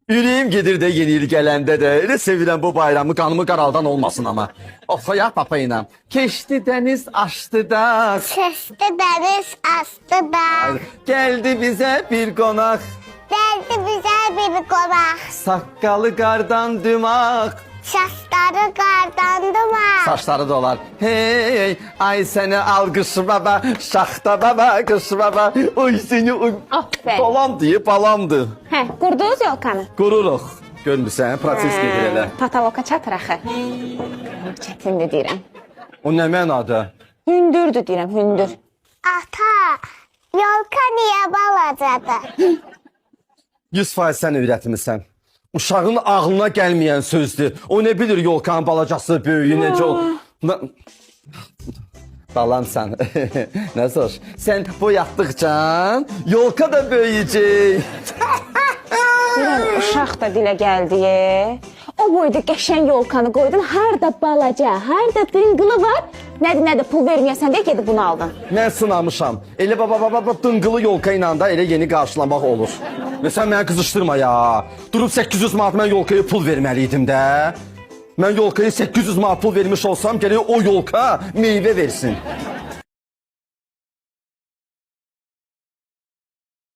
Ürəyim gedir də yeni il gələndə də. Elə sevirəm bu bayramı, qanımı qaraldan olmasın ama. Oxuyaq papa ilə. Keçdi dəniz aşdı da. Sesli deniz astı da. Gəldi bizə bir qonaq. Geldi bize bir konak. Saqqalı qardan dümaq. Şaşları kardan duman. Saçları dolar. Hey, ay səni alqış baba, şaxta baba, qış baba. Oy seni oy. Aferin. Balamdı, balamdı. Hə, qurdunuz yolkanı. Qururuq. Görmürsən, proses gedir elə. Pataloka çatır axı. Çətindir deyirəm. O nə mənadır? Hündürdür deyirəm, hündür. Ata, yolka niye balacadı? 100% sən öyrətmisən. Uşağın ağlına gəlməyən sözdür. O ne bilir yolkanın balacası, böyüyü necə ol. Dalam sən. Nə zor. Sən boyatdıqca yolka da böyüyəcək. Deyirəm, uşaq da dilə gəldi. O boyda qəşəng yolkanı qoydun, harda balaca, harda dıngılı var. Nədir, pul verməyəsən deyə gedib bunu aldın. Mən sınamışam. Elə baba dıngılı yolka ilə də elə yeni qarşılamaq olur. Və sən məni qızışdırma ya. Durub 800 manat mən yolkaya pul verməliydim də. Mən yolkaya 800 manat pul vermiş olsam, gərək o yolka meyvə versin.